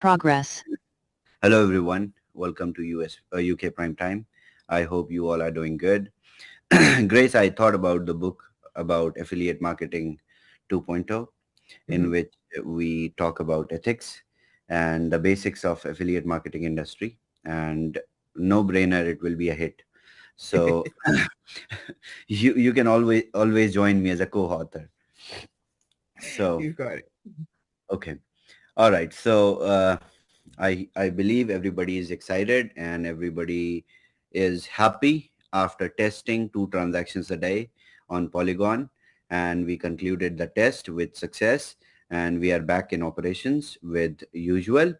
Progress. Hello everyone, welcome to UK Prime Time. I hope you all are doing good. Grace, I thought about the book about affiliate marketing 2.0, in which we talk about ethics and the basics of affiliate marketing industry, and no brainer, it will be a hit. So you can always join me as a co-author. So You got it. okay. All right. So I believe everybody is excited and everybody is happy after testing 2 transactions a day on Polygon, and we concluded the test with success, and we are back in operations with usual.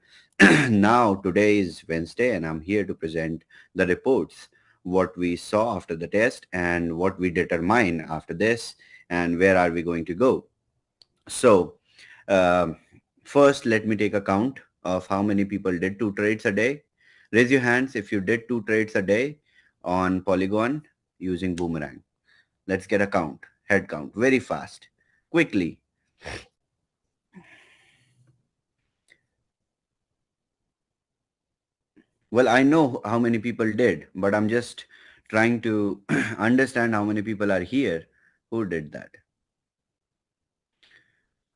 Now today is Wednesday and I'm here to present the reports, what we saw after the test and what we determine after this and where are we going to go. So um, first, let me take a count of how many people did 2 trades a day. Raise your hands if you did 2 trades a day on Polygon using Boomerang. Let's get a count, head count, very fast, quickly. Well, I know how many people did, but I'm just trying to understand how many people are here who did that.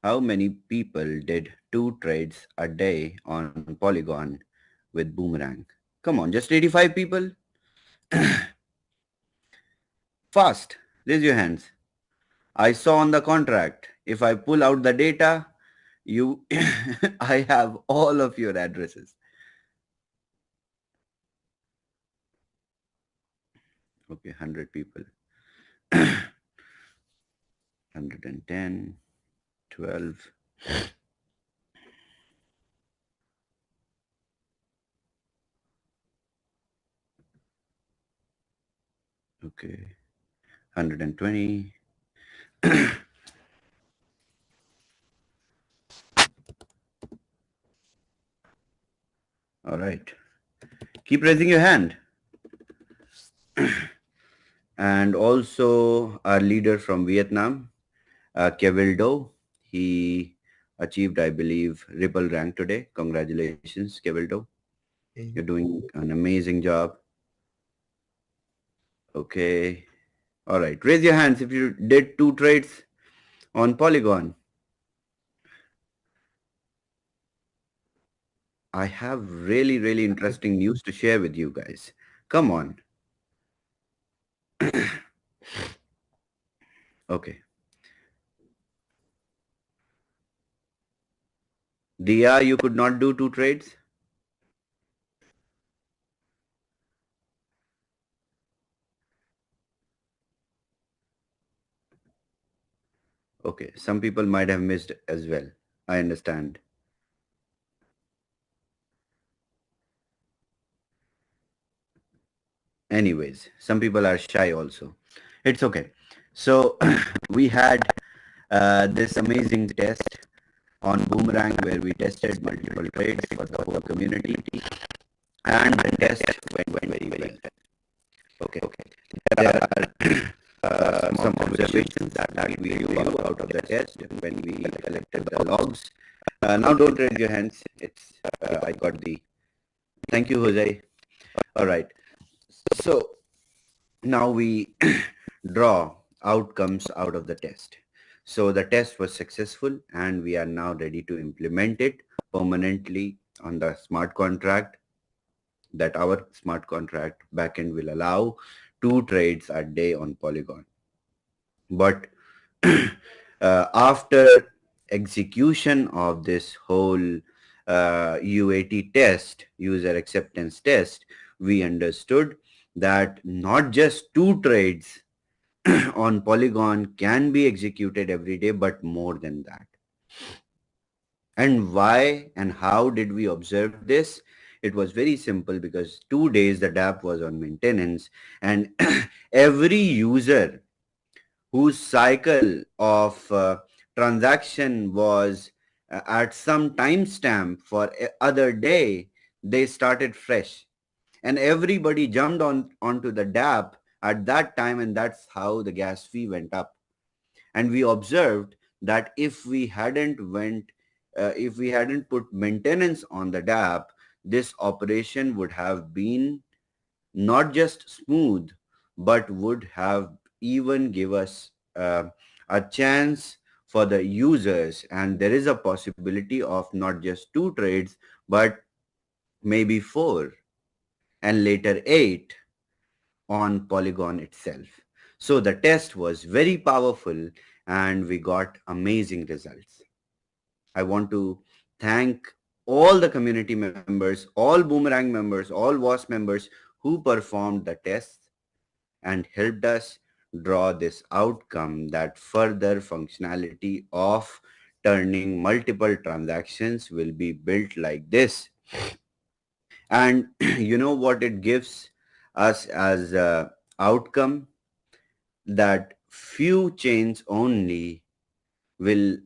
How many people did 2 trades a day on Polygon with Boomerang? Come on, just 85 people? Fast, raise your hands. I saw on the contract, if I pull out the data, I have all of your addresses. Okay, 100 people. 110, 12. Okay, 120. All right. Keep raising your hand. And also our leader from Vietnam, Kevildo, he achieved, I believe, Ripple rank today. Congratulations, Kevildo. You're doing an amazing job. Okay. All right. Raise your hands if you did 2 trades on Polygon. I have really interesting news to share with you guys. Come on. Okay. Dia, you could not do 2 trades? Okay. Some people might have missed as well. I understand. Anyways, some people are shy also. It's okay. So we had this amazing test on Boomerang where we tested multiple trades for the whole community, and the test went very well. Okay. There are some observations that we do out of the test when we collected the logs. Now don't raise your hands. It's I got the. Thank you, Jose. All right. So now we draw outcomes out of the test. So the test was successful and we are now ready to implement it permanently on the smart contract, that our smart contract backend will allow 2 trades a day on Polygon. But after execution of this whole UAT test, user acceptance test, we understood that not just 2 trades on Polygon can be executed every day, but more than that. And why and how did we observe this? It was very simple, because 2 days the dApp was on maintenance, and every user whose cycle of transaction was at some timestamp for other day, they started fresh. And everybody jumped onto the dApp at that time, and that's how the gas fee went up. And we observed that if we hadn't went if we hadn't put maintenance on the DApp, this operation would have been not just smooth, but would have even give us a chance for the users. And there is a possibility of not just 2 trades, but maybe 4 and later 8 on Polygon itself. So the test was very powerful and we got amazing results. I want to thank all the community members, all Boomerang members, all WAAS members who performed the tests and helped us draw this outcome, that further functionality of turning multiple transactions will be built like this. And you know what it gives us as a outcome? That few chains only will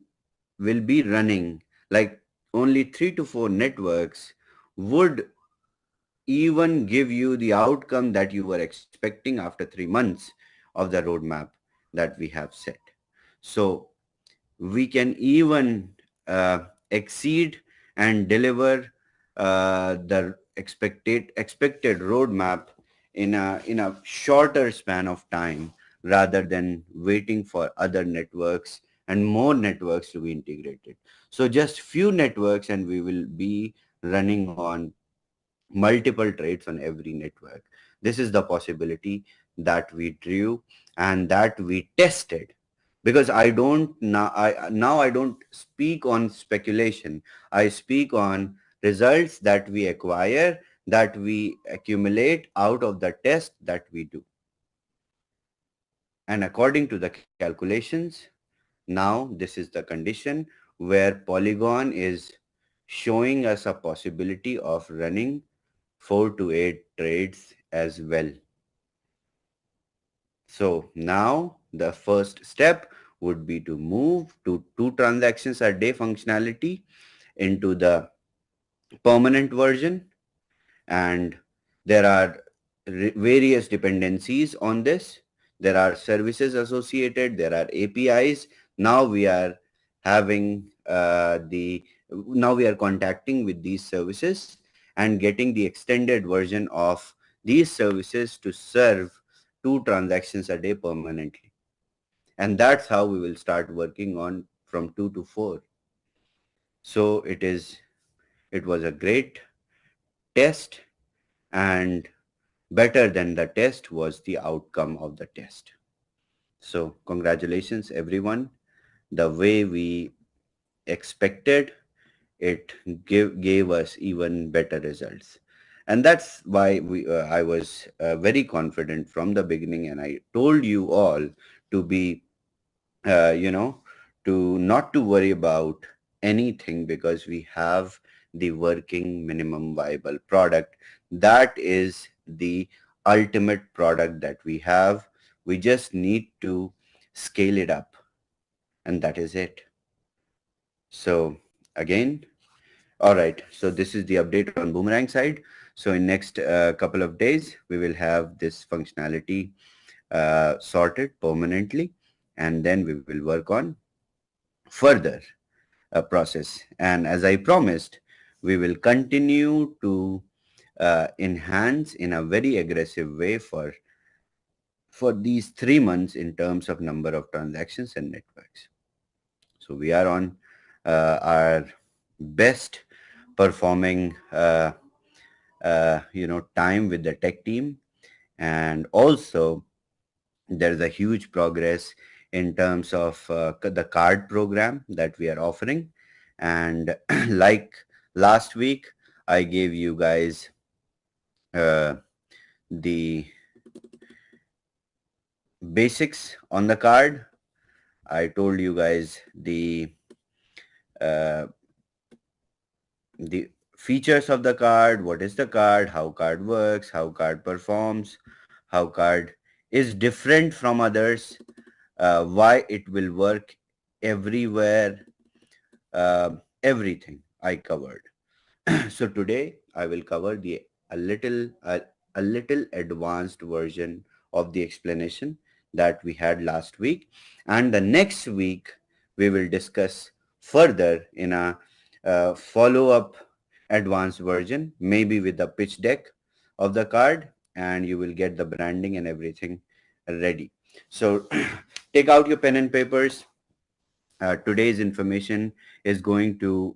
be running, like only 3 to 4 networks would even give you the outcome that you were expecting after 3 months of the roadmap that we have set. So we can even exceed and deliver the expected roadmap in a shorter span of time, rather than waiting for other networks and more networks to be integrated. So just few networks and we will be running on multiple trades on every network. This is the possibility that we drew and that we tested. Because now I don't speak on speculation. I speak on results that we acquire, that we accumulate out of the test that we do. And according to the calculations, now this is the condition where Polygon is showing us a possibility of running 4 to 8 trades as well. So now the first step would be to move to 2 transactions a day functionality into the permanent version. And there are various dependencies on this. There are services associated, there are APIs. Now we are having now we are contacting with these services and getting the extended version of these services to serve 2 transactions a day permanently. And that's how we will start working on from 2 to 4. So it was a great test, and better than the test was the outcome of the test. So congratulations everyone. The way we expected, it gave us even better results. And that's why I was very confident from the beginning, and I told you all to be, you know, to not to worry about anything, because we have the working minimum viable product. That is the ultimate product that we have. We just need to scale it up, and that is it. So again, all right, so this is the update on Boomerang side. So in next couple of days, we will have this functionality sorted permanently, and then we will work on further process. And as I promised, we will continue to enhance in a very aggressive way for these 3 months in terms of number of transactions and networks. So we are on our best performing time with the tech team. And also there is a huge progress in terms of the card program that we are offering. And like last week, I gave you guys the basics on the card. I told you guys uh, the features of the card, what is the card, how card works, how card performs, how card is different from others, why it will work everywhere, everything I covered. So today I will cover a little advanced version of the explanation that we had last week, and the next week we will discuss further in a follow-up advanced version, maybe with the pitch deck of the card, and you will get the branding and everything ready. So take out your pen and papers. Today's information is going to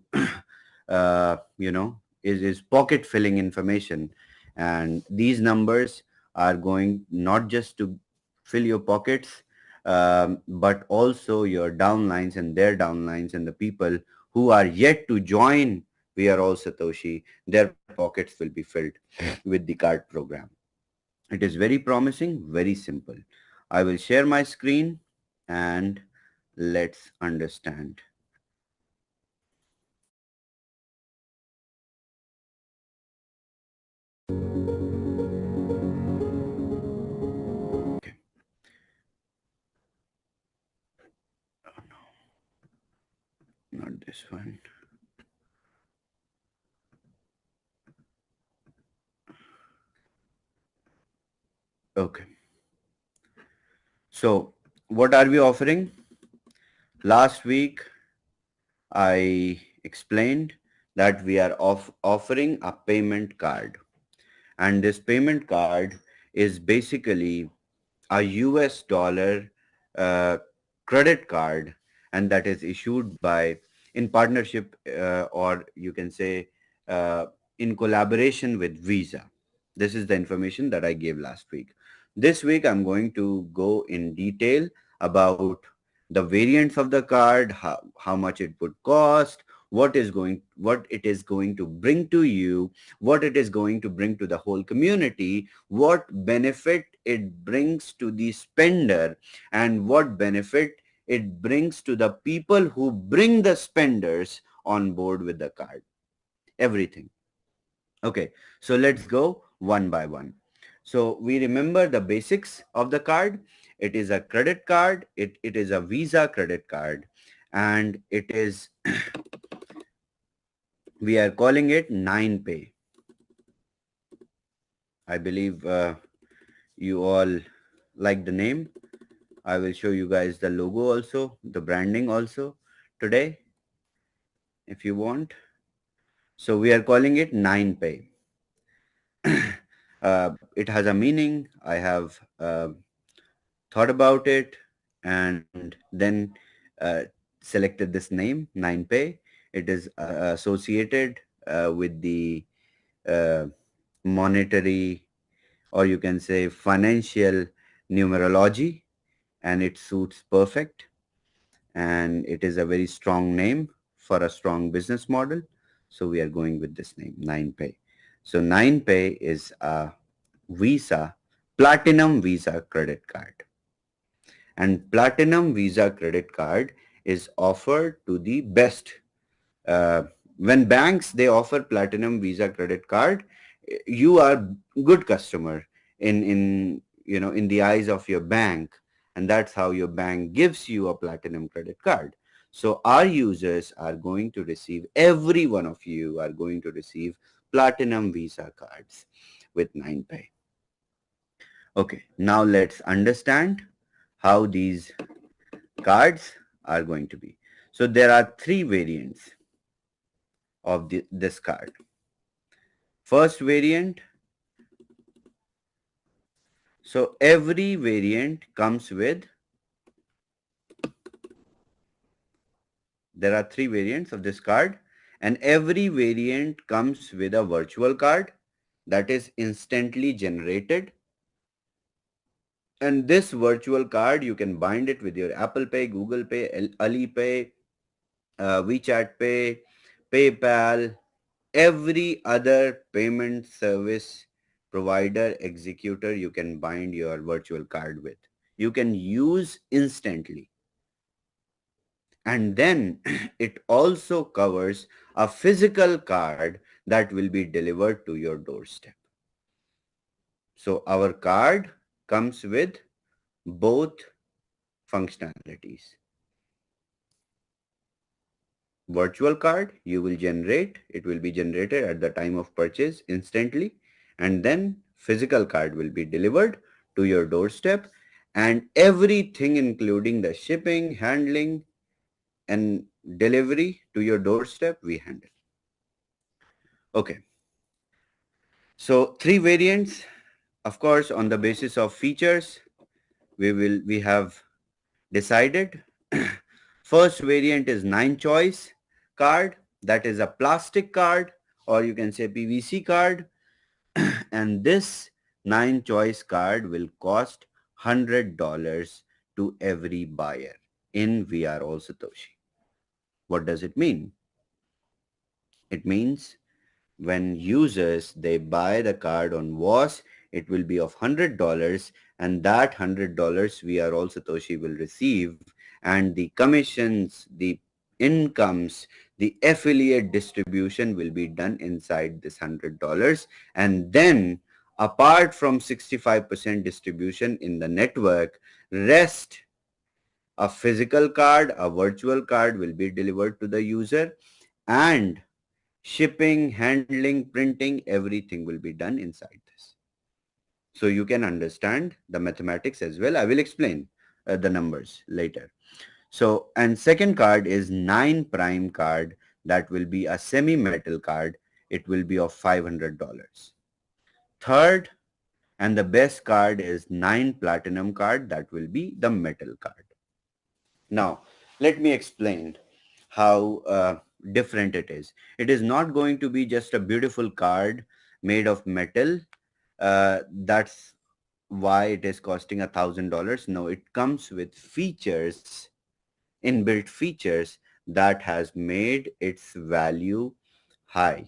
is pocket filling information, and these numbers are going not just to fill your pockets, but also your downlines and their downlines, and the people who are yet to join We Are All Satoshi, their pockets will be filled with the card program. It is very promising, very simple. I will share my screen and let's understand. Okay. Oh, no, not this one. Okay. So what are we offering? Last week, I explained that we are offering a payment card. And this payment card is basically a US dollar uh, credit card, and that is issued by, in partnership, or you can say in collaboration with Visa. This is the information that I gave last week. This week I'm going to go in detail about the variants of the card, how much it would cost, what it is going to bring to you, what it is going to bring to the whole community, what benefit it brings to the spender, and what benefit it brings to the people who bring the spenders on board with the card. Everything. Okay, so let's go one by one. So we remember the basics of the card. It is a credit card. It is a Visa credit card, and it is, we are calling it 9Pay. I believe you all like the name. I will show you guys the logo also, the branding also today, if you want. So we are calling it 9Pay. It has a meaning. I have thought about it and then selected this name, 9Pay. It is associated with the uh, monetary, or you can say financial numerology, and it suits perfect, and it is a very strong name for a strong business model. So we are going with this name, 9Pay. So 9Pay is a Visa, Platinum Visa credit card. And Platinum Visa credit card is offered to the best. When banks, they offer Platinum Visa credit card, you are good customer in the eyes of your bank, and that's how your bank gives you a Platinum credit card. So our users are going to receive, every one of you are going to receive Platinum Visa cards with 9Pay. Okay, now let's understand how these cards are going to be. So there are three variants of this card. First variant, so every variant comes with, there are three variants of this card, and every variant comes with a virtual card that is instantly generated. And this virtual card, you can bind it with your Apple Pay, Google Pay, Alipay, WeChat Pay, PayPal, every other payment service provider, executor, you can bind your virtual card with. You can use instantly. And then it also covers a physical card that will be delivered to your doorstep. So our card comes with both functionalities. Virtual card you will generate, it will be generated at the time of purchase instantly, and then physical card will be delivered to your doorstep, and everything including the shipping, handling, and delivery to your doorstep, we handle. Okay. So 3 variants, of course, on the basis of features, we have decided. First variant is 9 choice card. That is a plastic card, or you can say PVC card. And this 9 choice card will cost $100 to every buyer in We Are All Satoshi. What does it mean? It means when users, they buy the card on WAAS, it will be of $100, and that $100 We Are All Satoshi will receive, and the commissions, the incomes, the affiliate distribution will be done inside this $100. And then apart from 65% distribution in the network, rest, a physical card, a virtual card will be delivered to the user, and shipping, handling, printing, everything will be done inside this. So you can understand the mathematics as well. I will explain the numbers later. So, and second card is 9 prime card. That will be a semi-metal card. It will be of $500. Third, and the best card is 9 platinum card. That will be the metal card. Now, let me explain how different it is. It is not going to be just a beautiful card made of metal. That's why it is costing $1,000. No, it comes with features, inbuilt features that has made its value high,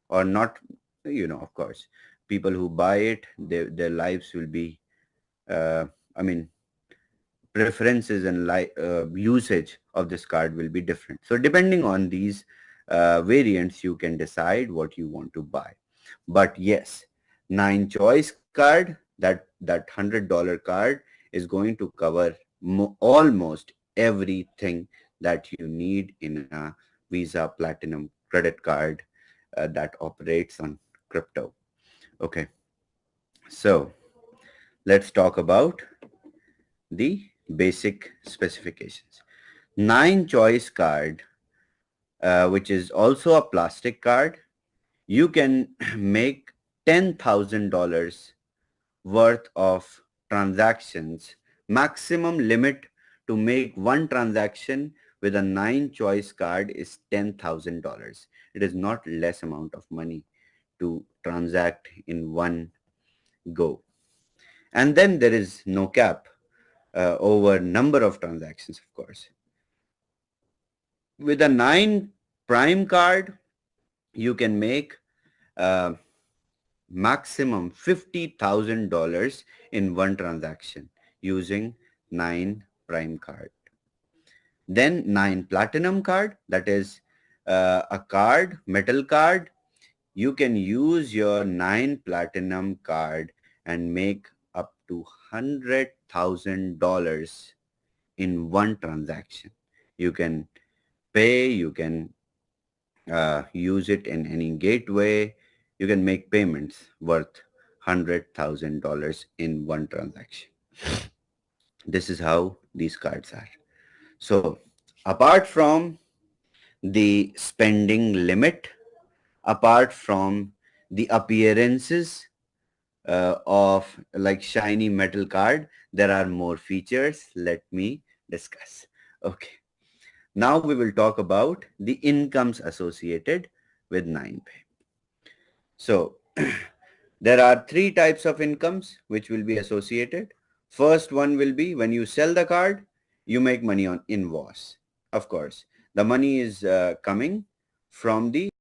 or not, of course, people who buy it, their lives will be, I mean, preferences and usage of this card will be different. So depending on these variants, you can decide what you want to buy. But yes, 9 choice card, that $100 card is going to cover almost everything that you need in a Visa Platinum credit card that operates on crypto. Okay, so let's talk about the basic specifications. 9 choice card, which is also a plastic card, you can make $10,000 worth of transactions. Maximum limit to make one transaction with a 9 choice card is $10,000. It is not less amount of money to transact in one go. And then there is no cap over number of transactions, of course. With a 9 prime card, you can make maximum $50,000 in one transaction using 9 prime card. Then 9 platinum card, that is a card, metal card. You can use your 9 platinum card and make up to $100,000 in one transaction. You can pay, you can use it in any gateway. You can make payments worth $100,000 in one transaction. This is how these cards are. So apart from the spending limit, apart from the appearances of like shiny metal card, there are more features. Let me discuss. Okay. Now we will talk about the incomes associated with 9pay. So there are 3 types of incomes which will be associated. First one will be when you sell the card, you make money on invoice. Of course, the money is coming from the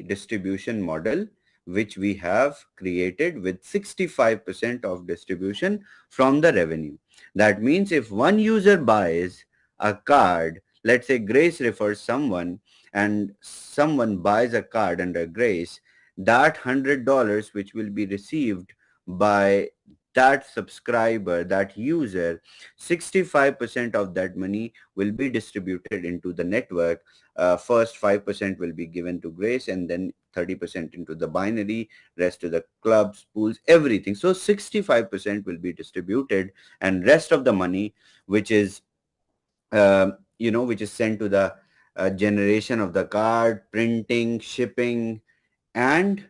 distribution model which we have created with 65% of distribution from the revenue. That means if one user buys a card, let's say Grace refers someone and someone buys a card under Grace, that $100 which will be received by that subscriber, that user, 65% of that money will be distributed into the network. First 5% will be given to Grace, and then 30% into the binary, rest to the clubs, pools, everything. So 65% will be distributed, and rest of the money, which is which is sent to the generation of the card, printing, shipping, and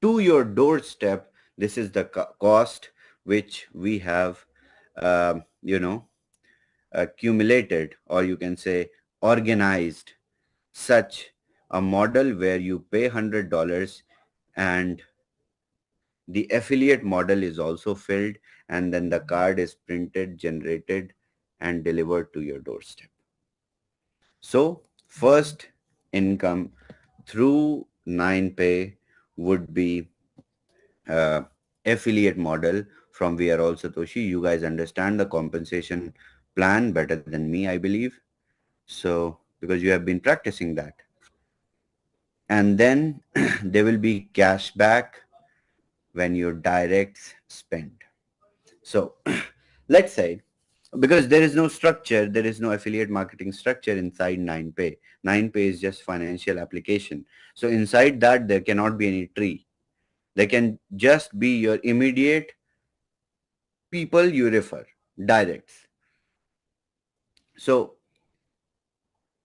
to your doorstep. This is the cost which we have, accumulated, or you can say organized such a model where you pay $100 and the affiliate model is also filled, and then the card is printed, generated, and delivered to your doorstep. So first income through 9pay would be affiliate model from We Are All Satoshi. You guys understand the compensation plan better than me, I believe. So because you have been practicing that. And then there will be cash back when your directs spend. So let's say, because there is no structure, there is no affiliate marketing structure inside 9pay. 9pay is just financial application. So inside that, there cannot be any tree. They can just be your immediate people you refer, directs. So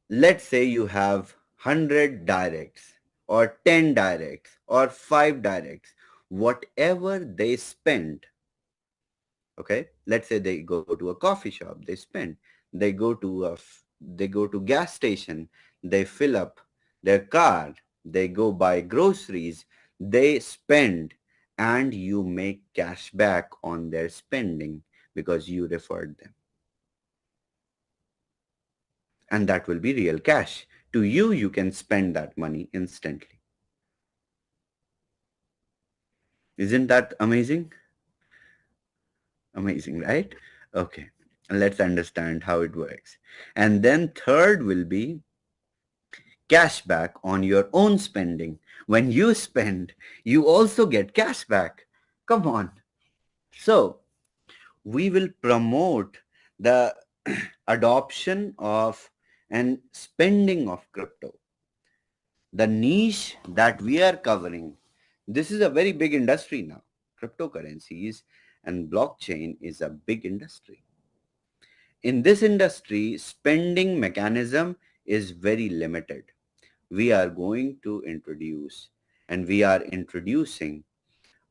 let's say you have 100 directs or 10 directs or 5 directs, whatever they spend. Okay, let's say they go to a coffee shop, they spend. They go to gas station, they fill up their car, they go buy groceries, they spend, and you make cash back on their spending because you referred them. And that will be real cash. To you, you can spend that money instantly. Isn't that amazing? Amazing, right? Okay, let's understand how it works. And then third will be cash back on your own spending. When you spend, you also get cash back. Come on. So we will promote the adoption of and spending of crypto. The niche that we are covering, this is a very big industry now. Cryptocurrencies and blockchain is a big industry. In this industry, spending mechanism is very limited. We are going to introduce, and we are introducing,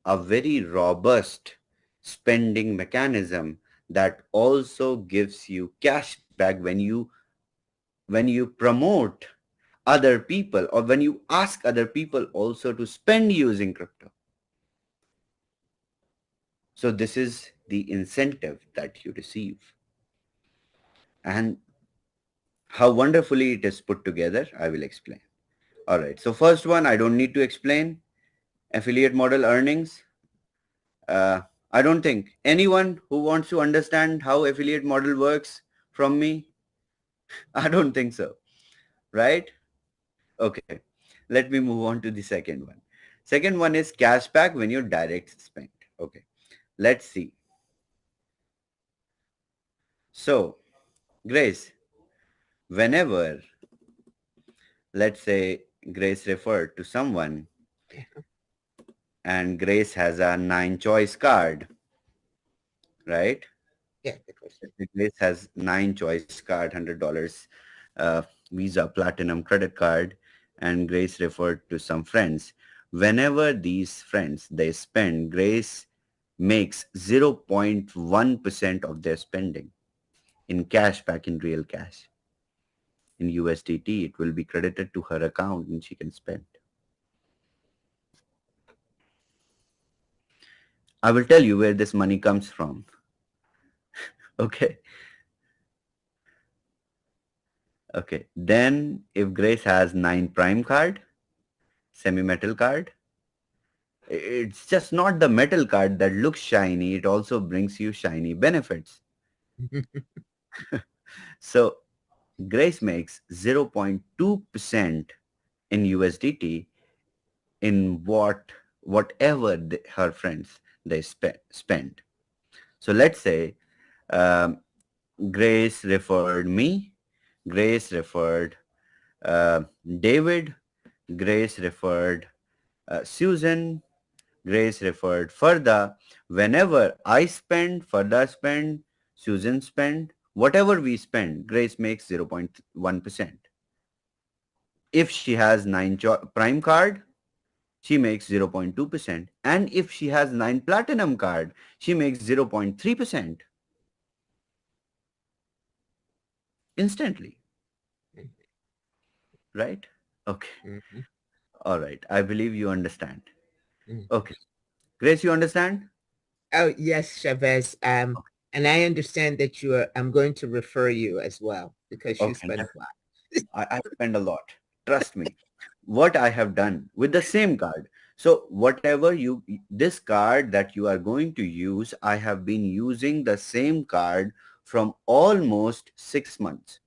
a very robust spending mechanism that also gives you cash back when you promote other people, or when you ask other people also to spend using crypto. So this is the incentive that you receive. And how wonderfully it is put together, I will explain. All right. So first one, I don't need to explain. Affiliate model earnings. I don't think anyone who wants to understand how affiliate model works from me, I don't think so. Right? Okay. Let me move on to the second one. Second one is cashback when your direct spend. Okay. Let's see. So, Grace, whenever, let's say, Grace referred to someone and Grace has a 9 choice card, right? Yeah, that was Grace has 9 choice card, $100 Visa Platinum credit card, and Grace referred to some friends. Whenever these friends, they spend, Grace makes 0.1% of their spending in cash back, in real cash. In USDT, it will be credited to her account and she can spend. I will tell you where this money comes from. Okay. Okay. Then if Grace has 9 prime card, semi-metal card, it's just not the metal card that looks shiny. It also brings you shiny benefits. So Grace makes 0.2% in USDT in whatever her friends they spend. So let's say um, Grace referred me, Grace referred David, Grace referred Susan, Grace referred Farda. Whenever I spend, Farda spend, Susan spend, whatever we spend, Grace makes 0.1%. If she has 9 Prime card, she makes 0.2%. And if she has 9 Platinum card, she makes 0.3% instantly, right? Okay. Mm-hmm. All right. I believe you understand. Mm-hmm. Okay. Grace, you understand? Oh, yes, Chavez. And I understand that I'm going to refer you as well because you Okay. spend a lot. I spend a lot. Trust me. What I have done with the same card. So whatever this card that you are going to use, I have been using the same card from almost 6 months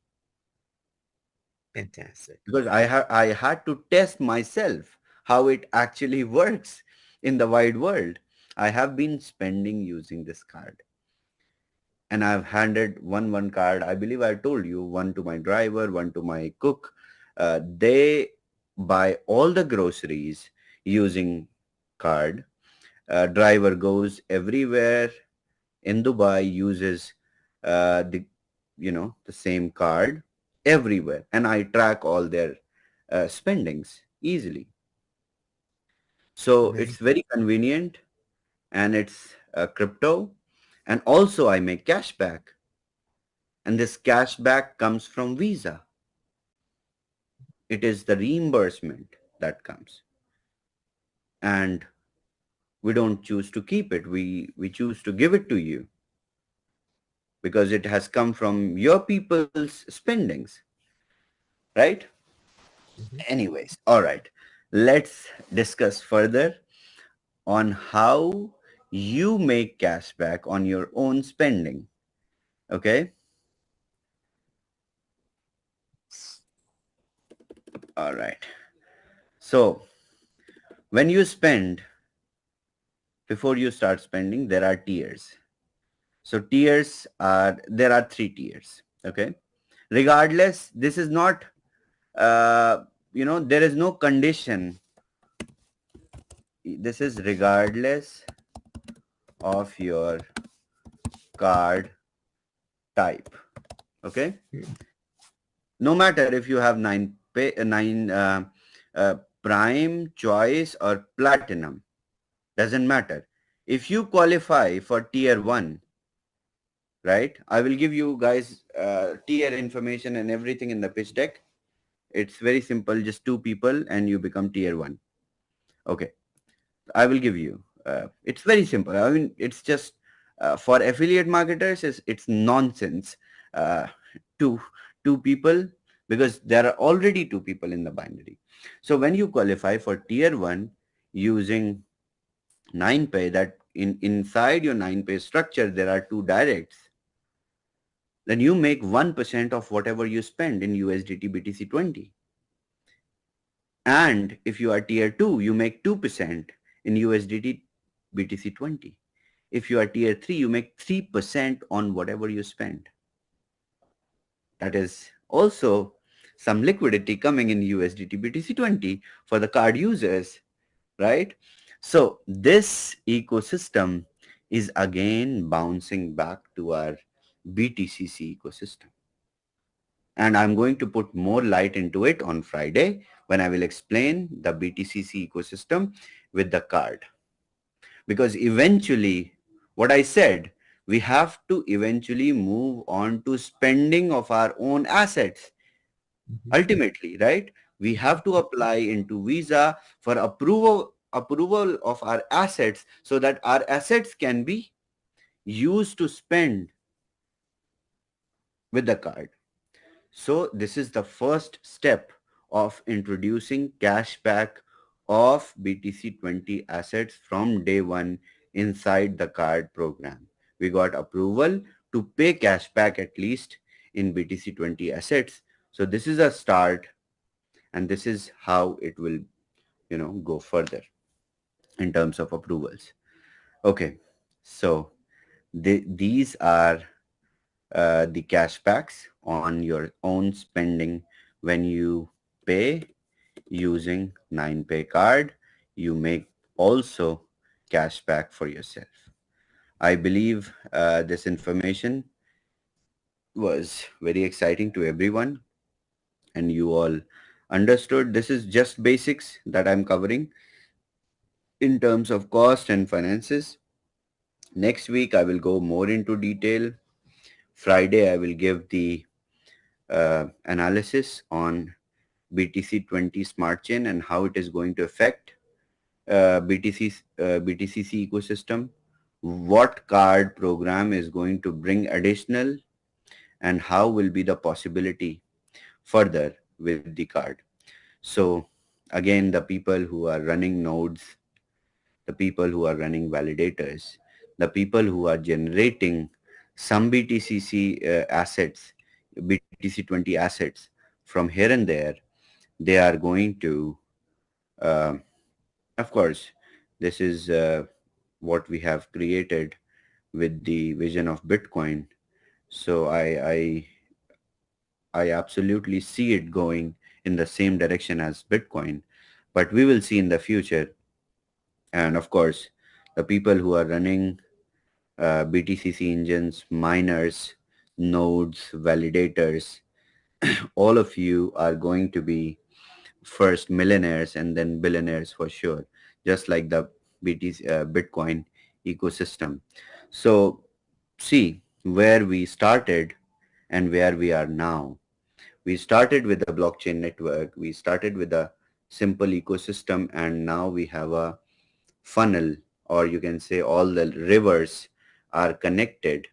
Fantastic. because I had to test myself how it actually works in the wide world. I have been spending using this card. And I've handed one card. I believe I told you, one to my driver, one to my cook. They buy all the groceries using card. Driver goes everywhere in Dubai, uses the the same card everywhere, and I track all their spendings easily. So it's Amazing. very convenient, and it's crypto, and also I make cashback. And this cashback comes from Visa. It is the reimbursement that comes. And we don't choose to keep it. We choose to give it to you because it has come from your people's spendings, right? Mm-hmm. Anyways, all right. Let's discuss further on how you make cashback on your own spending. Okay? All right. So when you spend, before you start spending, there are tiers. So there are three tiers. Okay. Regardless, this is not, there is no condition. This is regardless of your card type. Okay. No matter if you have nine prime, choice, or platinum, doesn't matter. If you qualify for tier one, right? I will give you guys tier information and everything in the pitch deck. It's very simple, just two people and you become tier one. Okay, I will give you. It's very simple. I mean, it's just for affiliate marketers, it's nonsense. Uh, two, two people, because there are already two people in the binary. So when you qualify for tier one using 9pay, that inside your 9pay structure, there are two directs, then you make 1% of whatever you spend in USDT BTC 20. And if you are tier 2, you make 2% in USDT BTC 20. If you are tier 3, you make 3% on whatever you spend. That is also some liquidity coming in USDT BTC 20 for the card users, right? So this ecosystem is again bouncing back to our BTCC ecosystem. And I'm going to put more light into it on Friday when I will explain the BTCC ecosystem with the card. Because eventually, what I said, we have to eventually move on to spending of our own assets. Mm-hmm. Ultimately, right? We have to apply into Visa for approval of our assets so that our assets can be used to spend with the card. So this is the first step of introducing cashback of BTC 20 assets from day one inside the card program. We got approval to pay cashback at least in BTC 20 assets. So this is a start, and this is how it will, go further in terms of approvals. Okay. So these are the cashbacks on your own spending when you pay using 9pay card. You make also cashback for yourself. I believe this information was very exciting to everyone, and you all understood. This is just basics that I'm covering in terms of cost and finances. Next week, I will go more into detail. Friday, I will give the analysis on BTC20 Smart Chain and how it is going to affect BTCC ecosystem, what card program is going to bring additional, and how will be the possibility further with the card. So again, the people who are running nodes, the people who are running validators, the people who are generating some BTCC assets, BTC20 assets from here and there, they are going to, uh, of course, this is what we have created with the vision of Bitcoin. So I absolutely see it going in the same direction as Bitcoin, but we will see in the future. And of course, the people who are running BTCC engines, miners, nodes, validators, all of you are going to be first millionaires and then billionaires for sure, just like the Bitcoin ecosystem. So see where we started and where we are now. We started with a blockchain network. We started with a simple ecosystem, and now we have a funnel, or you can say all the rivers are connected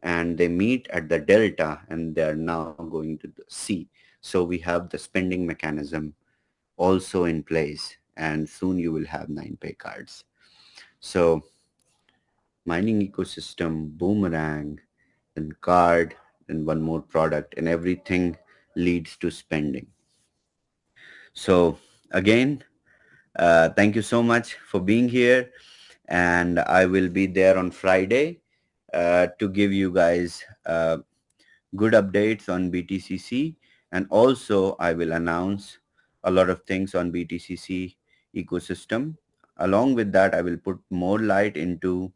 and they meet at the delta and they are now going to the sea. So we have the spending mechanism also in place, and soon you will have 9pay cards. So mining ecosystem, Boomerang, then card, then one more product, and everything leads to spending. So again, thank you so much for being here, and I will be there on Friday to give you guys good updates on BTCC, and also I will announce a lot of things on BTCC ecosystem. Along with that, I will put more light into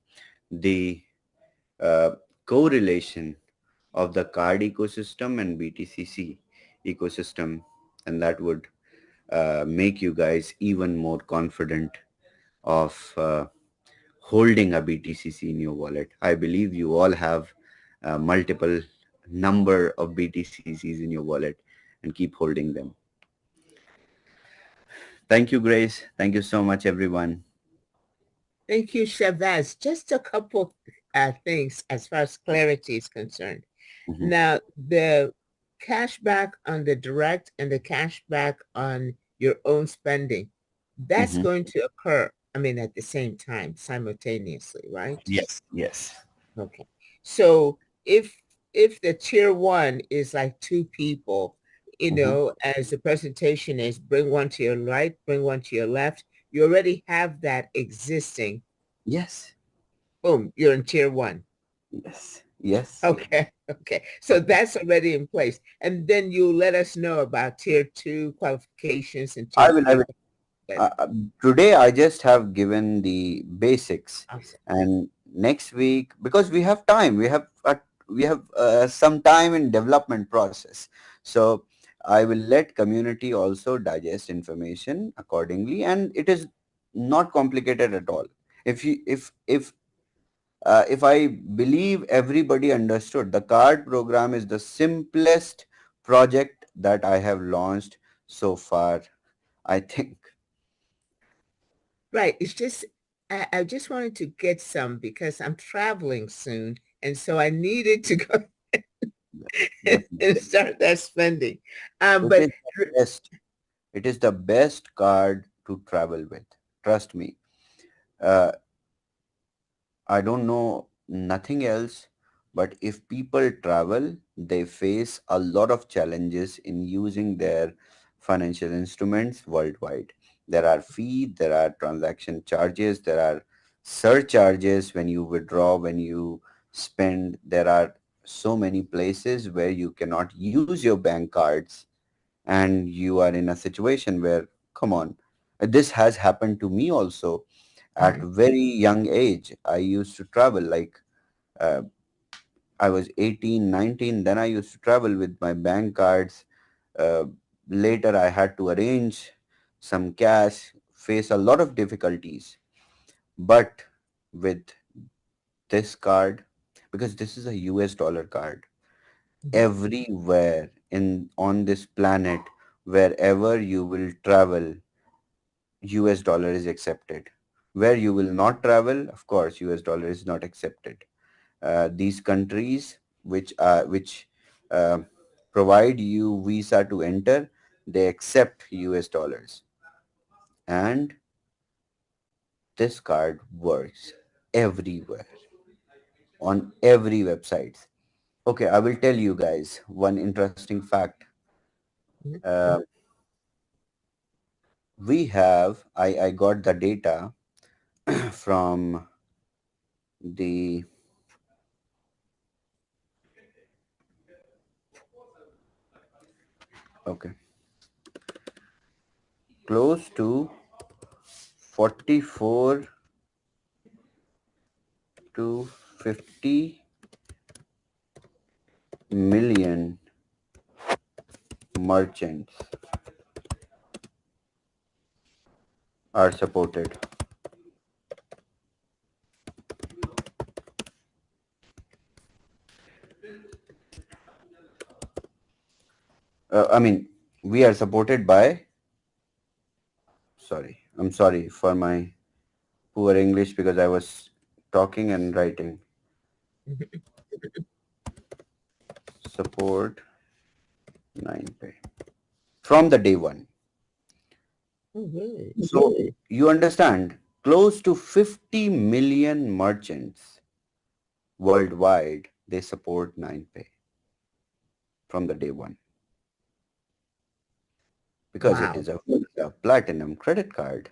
the uh, correlation of the card ecosystem and BTCC ecosystem, and that would make you guys even more confident of holding a BTCC in your wallet. I believe you all have multiple number of BTCCs in your wallet and keep holding them. Thank you, Grace. Thank you so much, everyone. Thank you, Shavez. Just a couple things as far as clarity is concerned. Mhm. Now, the cashback on the direct and the cashback on your own spending, that's Mhm. going to occur, I mean, at the same time, simultaneously, right? Yes, yes. Okay. So if the tier one is like two people, Mhm. as the presentation is, bring one to your right, bring one to your left, you already have that existing. Yes, Boom, you're in tier one. yes, yes. Okay, okay. So that's already in place. And then you let us know about tier two qualifications and I tier will. I three. will. Today, I just have given the basics, Awesome. and next week, because we have some time in development process, so I will let community also digest information accordingly, and it is not complicated at all. If I believe everybody understood, the card program is the simplest project that I have launched so far, I think. Right. It's just, I just wanted to get some because I'm traveling soon. And so I needed to go and Definitely. start that spending. It But is the best. It is the best card to travel with. Trust me. Uh, I don't know nothing else, but if people travel, they face a lot of challenges in using their financial instruments worldwide. There are fees, there are transaction charges, there are surcharges when you withdraw, when you spend. There are so many places where you cannot use your bank cards, and you are in a situation where, come on, this has happened to me also. At Mhm. very young age, I used to travel, like uh, I was 18, 19. Then I used to travel with my bank cards. Uh, Later, I had to arrange some cash, face a lot of difficulties. But with this card, because this is a US dollar card, Mhm. everywhere in on this planet, wherever you will travel, US dollar is accepted. Where you will not travel, of course, US dollar is not accepted. These countries which uh, provide you visa to enter, they accept US dollars, and this card works everywhere on every website. Okay, I will tell you guys one interesting fact. Mhm. Uh, I got the data from the, okay, close to 44 to 50 million merchants are supported. I mean, we are supported by, sorry, I'm sorry for my poor English because I was talking and writing. Mhm. Support 9pay from the day one. Oh, really? So you understand, close to 50 million merchants worldwide, they support 9pay from the day one because it Wow. is a platinum credit card,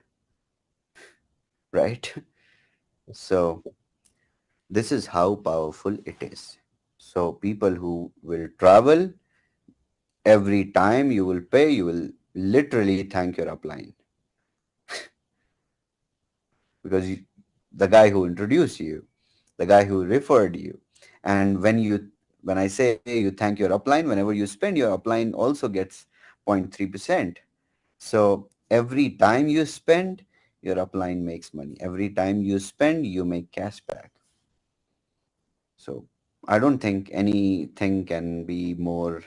right? So this is how powerful it is. So people who will travel, every time you will pay, you will literally thank your upline because the guy who introduced you, the guy who referred you. And when I say you thank your upline, whenever you spend, your upline also gets 0.3%. So every time you spend, your upline makes money. Every time you spend, you make cash back. So I don't think anything can be more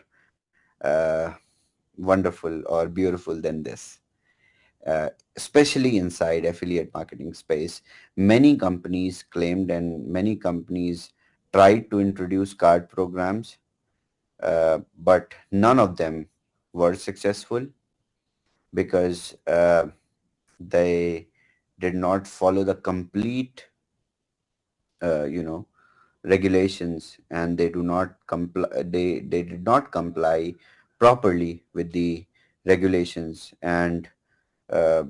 wonderful or beautiful than this. Especially inside affiliate marketing space, many companies claimed and many companies tried to introduce card programs, but none of them were successful because they did not follow the complete, you know, regulations, and they do not comply. They did not comply properly with the regulations and uh,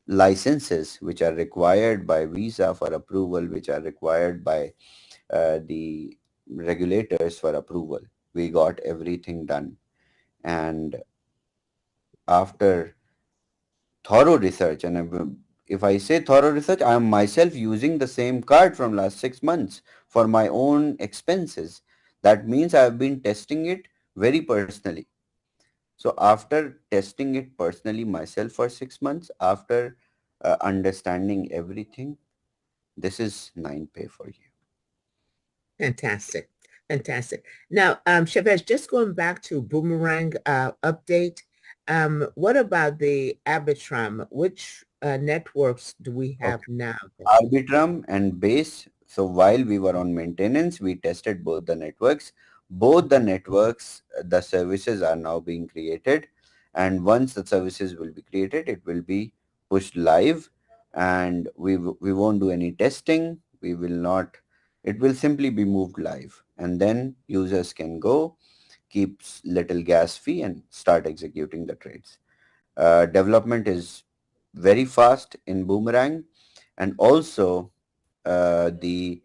licenses which are required by visa for approval, which are required by the regulators for approval. We got everything done, and after thorough research, and if I say thorough research, I am myself using the same card from last 6 months for my own expenses. That means I have been testing it very personally. So after testing it personally myself for 6 months, after understanding everything, this is 9pay for you. Fantastic. Fantastic. Now, Chavez, just going back to Boomerang update, what about the Arbitrum? Which networks do we have Okay. now? Arbitrum and Base. So while we were on maintenance, we tested both the networks. Both the networks, the services are now being created. And once the services will be created, it will be pushed live, and we won't do any testing. We will not, it will simply be moved live. And then users can go, keep little gas fee and start executing the trades. Development is very fast in Boomerang, and also the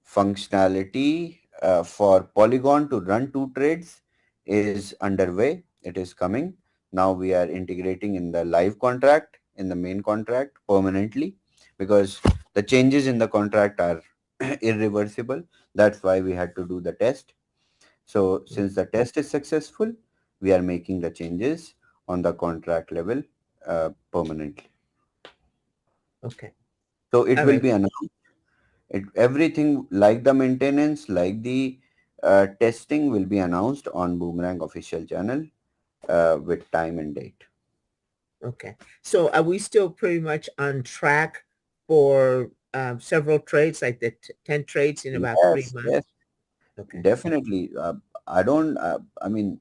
functionality for Polygon to run two trades is underway. It is coming. Now we are integrating in the live contract, in the main contract permanently, because the changes in the contract are irreversible. That's why we had to do the test. So since the test is successful, we are making the changes on the contract level permanently. Okay. So it All will right. be announced. Everything like the maintenance, like the testing will be announced on Boomerang official channel with time and date. Okay. So are we still pretty much on track for several trades, like the 10 trades in about 3 Yes, months? yes, Okay. definitely. I mean,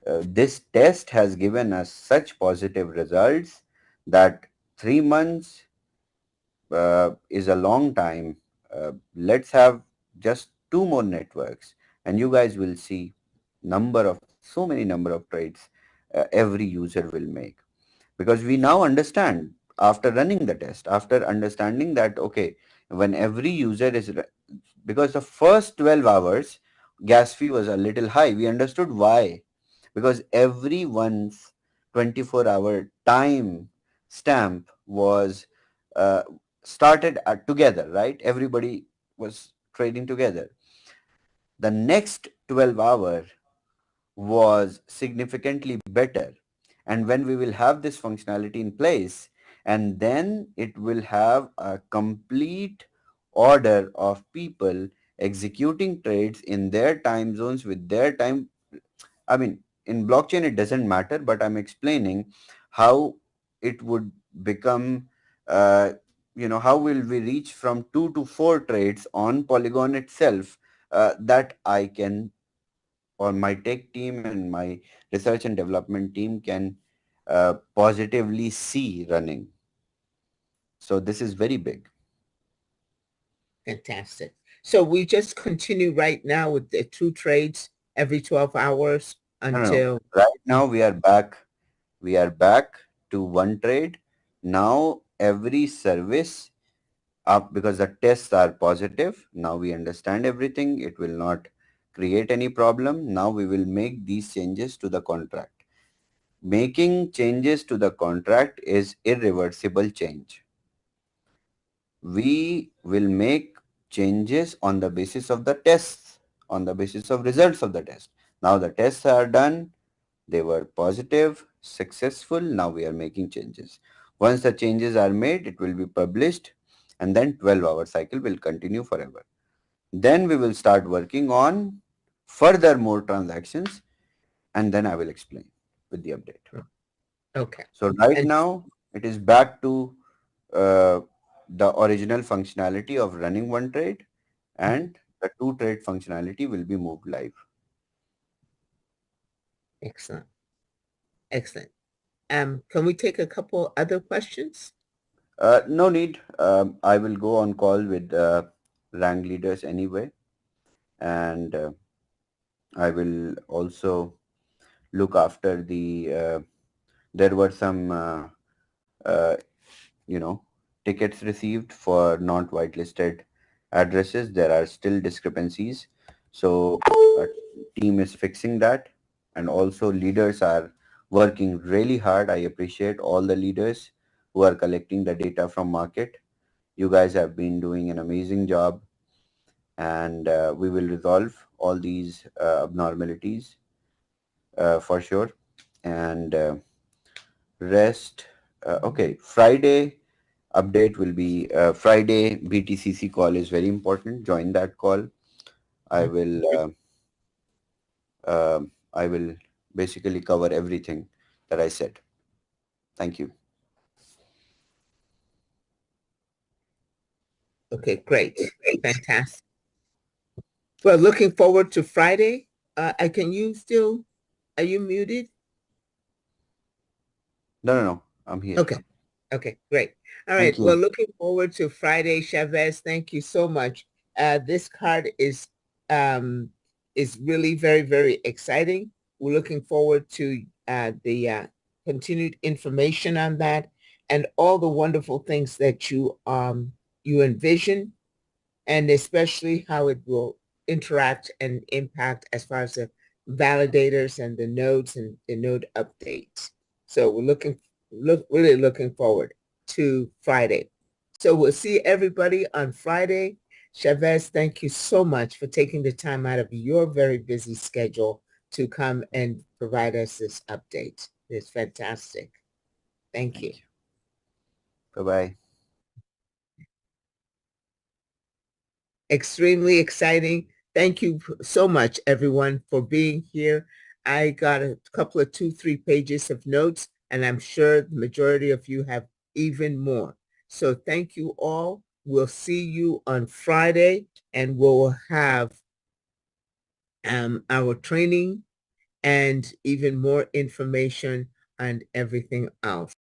this test has given us such positive results that 3 months is a long time. Let's have just two more networks, and you guys will see so many number of trades every user will make, because we now understand after running the test, after understanding that okay, when every user because the first 12 hours gas fee was a little high. We understood why, because everyone's 24-hour time stamp was uh, started together, right? Everybody was trading together. The next 12 hour was significantly better, and when we will have this functionality in place, and then it will have a complete order of people executing trades in their time zones with their time. I mean, in blockchain, it doesn't matter, but I'm explaining how it would become, uh, how will we reach from 2 to 4 trades on Polygon itself, that I can, or my tech team and my research and development team can positively see running. So this is very big. Fantastic. So we just continue right now with the 2 trades every 12 hours No, no, no. until, Right now we are back. We are back to one trade. Now every service up, because the tests are positive. Now we understand everything. It will not create any problem. Now we will make these changes to the contract. Making changes to the contract is irreversible change. We will make changes on the basis of the tests, on the basis of results of the test. Now the tests are done. They were positive, successful. Now we are making changes. Once the changes are made, it will be published, and then 12-hour cycle will continue forever. Then we will start working on further more transactions, and then I will explain with the update. okay. So right And now it is back to uh, the original functionality of running one trade, and the two trade functionality will be moved live. excellent. Excellent. Can we take a couple other questions? No need. I will go on call with rank leaders anyway, and I will also look after the. There were some, uh, tickets received for not whitelisted addresses. There are still discrepancies, so team is fixing that, and also leaders are working really hard. I appreciate all the leaders who are collecting the data from market. You guys have been doing an amazing job, and we will resolve all these abnormalities for sure. And rest, okay, Friday update will be Friday BTCC call is very important. Join that call. I will I will basically cover everything that I said. Thank you. Okay, great. Fantastic. Well, looking forward to Friday. Can you still, are you muted? No, no, no. I'm here. Okay. Okay, great. All Thank right. you. Well, looking forward to Friday, Chavez. Thank you so much. This card is really very, very exciting. We're looking forward to the continued information on that and all the wonderful things that you envision, and especially how it will interact and impact as far as the validators and the nodes and the node updates. So we're really looking forward to Friday. So we'll see everybody on Friday. Chavez, thank you so much for taking the time out of your very busy schedule to come and provide us this update. It's fantastic. Thank you. Bye-bye. Extremely exciting. Thank you so much, everyone, for being here. I got a couple of 2-3 pages of notes, and I'm sure the majority of you have even more. So thank you all. We'll see you on Friday, and we'll have our training and even more information and everything else.